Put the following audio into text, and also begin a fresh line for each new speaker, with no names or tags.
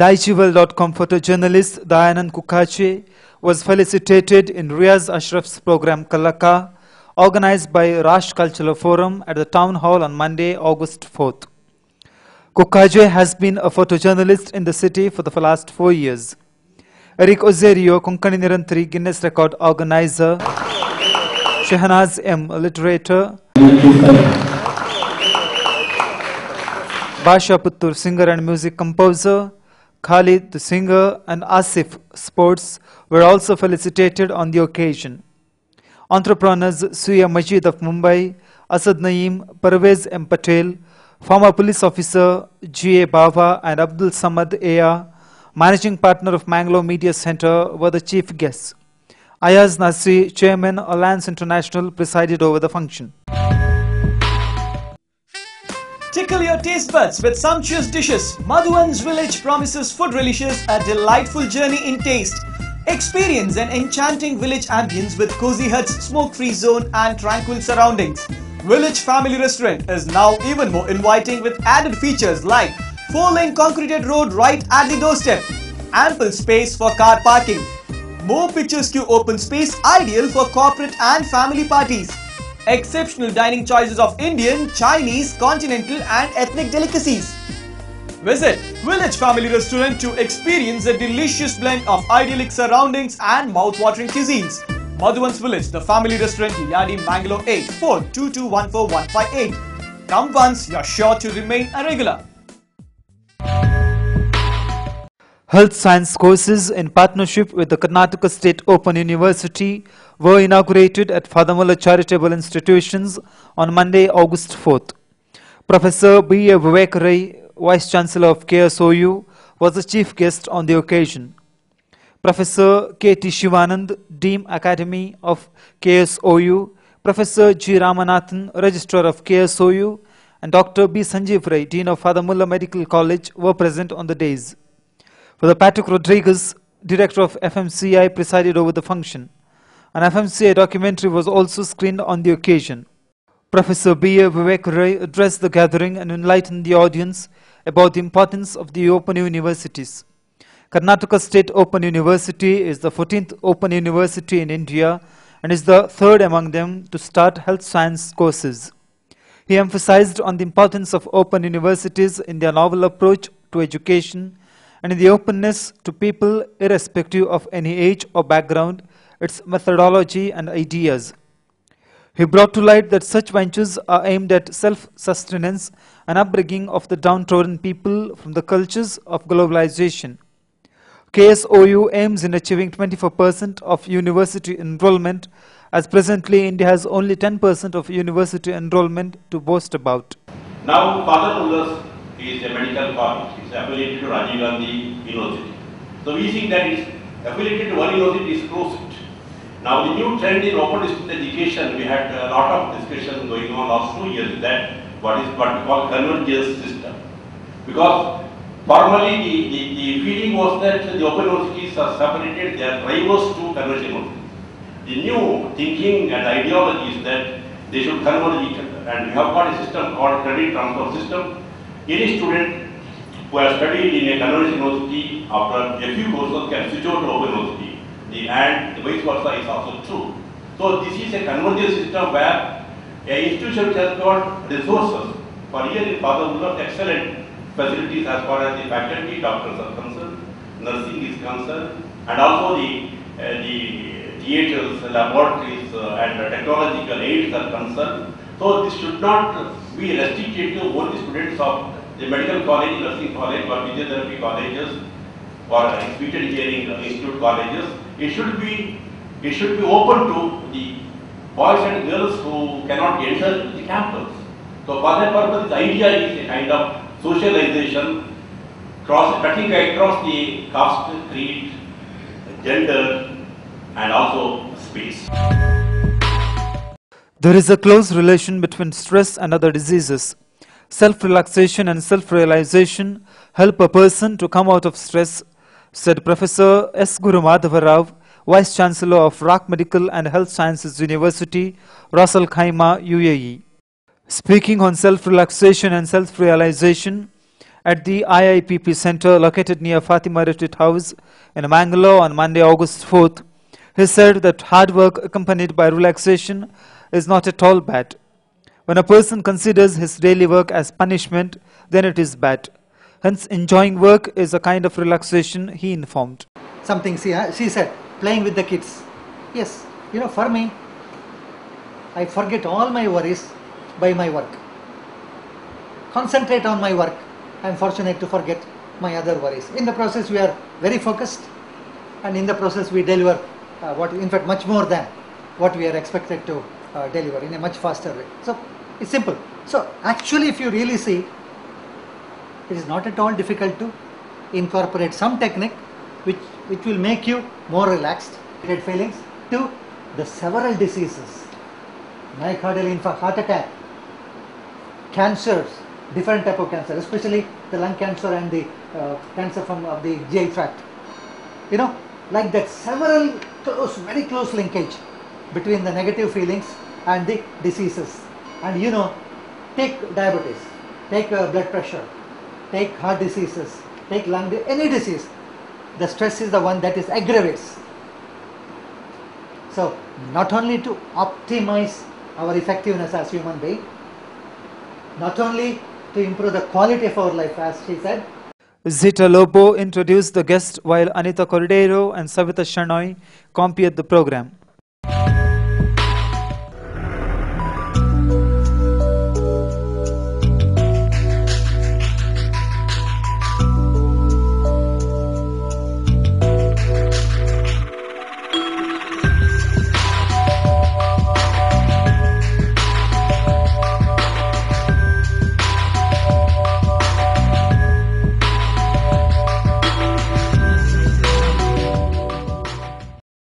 Daijiworld.com photojournalist Dayanand Kukache was felicitated in Riaz Ashraf's program Kalaka, organized by Rash Cultural Forum at the Town Hall on Monday, August 4th. Kukache has been a photojournalist in the city for the last 4 years. Eric Ozerio, Konkani Nirantari Guinness Record organizer, Shehanaz M, literator, Basha Puttur, singer and music composer, Khalid, the singer, and Asif, sports, were also felicitated on the occasion. Entrepreneurs Suya Majid of Mumbai, Asad Naeem, Parvez M. Patel, former police officer G.A. Bava, and Abdul Samad Aya, managing partner of Mangalore Media Center, were the chief guests. Ayaz Nasri, chairman, Alliance International, presided over the function.
Tickle your taste buds with sumptuous dishes. Madhuvan's Village promises food relishers a delightful journey in taste. Experience an enchanting village ambience with cozy huts, smoke-free zone and tranquil surroundings. Village Family Restaurant is now even more inviting with added features like 4-lane concreted road right at the doorstep, ample space for car parking, more picturesque open space ideal for corporate and family parties, exceptional dining choices of Indian, Chinese, continental and ethnic delicacies. Visit Village Family Restaurant to experience a delicious blend of idyllic surroundings and mouth-watering cuisines. Madhuvan's Village, the family restaurant, Yadi, Mangalore 8, 42214-158. Come once, you're sure to remain a regular.
Health science courses in partnership with the Karnataka State Open University were inaugurated at Fadamulla Charitable Institutions on Monday, August 4th. Professor B.A. Vivek Rai, Vice Chancellor of KSOU, was the chief guest on the occasion. Professor K.T. Shivanand, Dean Academy of KSOU, Professor G. Ramanathan, Registrar of KSOU, and Dr. B. Sanjeev Rai, Dean of Fadamulla Medical College, were present on the days. Father Patrick Rodriguez, Director of FMCI, presided over the function. An FMCI documentary was also screened on the occasion. Professor B.A. Vivek Rai addressed the gathering and enlightened the audience about the importance of the Open Universities. Karnataka State Open University is the 14th Open University in India and is the third among them to start health science courses. He emphasized on the importance of open universities in their novel approach to education and in the openness to people irrespective of any age or background, its methodology and ideas. He brought to light that such ventures are aimed at self-sustenance and upbringing of the downtrodden people from the cultures of globalization. KSOU aims in achieving 24% of university enrollment, as presently India has only 10% of university enrollment to boast about.
Now, Fadamulla is a medical college. It's affiliated to Rajiv Gandhi University. So we think that it's affiliated to one university is closed. Now the new trend in open distance education, we had a lot of discussion going on last 2 years, that what we call convergence system. Because formerly the feeling was that the open universities are separated, they are rivals to convergent universities. The new thinking and ideology is that they should converge each other. And we have got a system called credit transfer system. Any student who has studied in a convergent university after a few courses can switch over to open university. And the vice versa is also true. So this is a convergence system where an institution which has got resources. For here in Fadamulla, excellent facilities as far as the faculty, doctors are concerned, nursing is concerned, and also the theatres, laboratories, and the technological aids are concerned. So this should not be restricted to only students of the medical college, nursing college, or physiotherapy colleges, or speech engineering institute colleges. It should be open to the boys and girls who cannot enter the campus. So for that purpose, the idea is a kind of socialization, cutting across the caste, creed, gender, and also space.
There is a close relation between stress and other diseases. Self-relaxation and self-realization help a person to come out of stress, said Professor S. Guru Madhava Rao, Vice Chancellor of Rock Medical and Health Sciences University, Ras Al Khaimah, UAE. Speaking on self-relaxation and self-realization, At the IIPP Center located near Fatima Retreat House in Mangalore on Monday, August 4th, he said that hard work accompanied by relaxation is not at all bad. When a person considers his daily work as punishment, then it is bad. Hence, enjoying work is a kind of relaxation, he informed.
Something she said, playing with the kids. Yes, for me, I forget all my worries by my work. Concentrate on my work. I am fortunate to forget my other worries. In the process, we are very focused, and in the process, we deliver in fact, much more than what we are expected to deliver in a much faster way. So, it's simple. So, actually, if you really see, it is not at all difficult to incorporate some technique which will make you more relaxed, feelings to the several diseases, myocardial infarction, heart attack, cancers, different type of cancer, especially the lung cancer and the cancer from the GI tract. Like that, several very close linkage between the negative feelings and the diseases. And take diabetes, take blood pressure, take heart diseases, take lung, any disease. The stress is the one that is aggravates. So, not only to optimize our effectiveness as human being, not only to improve the quality of our life, as she said.
Zita Lobo introduced the guest while Anita Cordero and Savita Shanoy compared the program.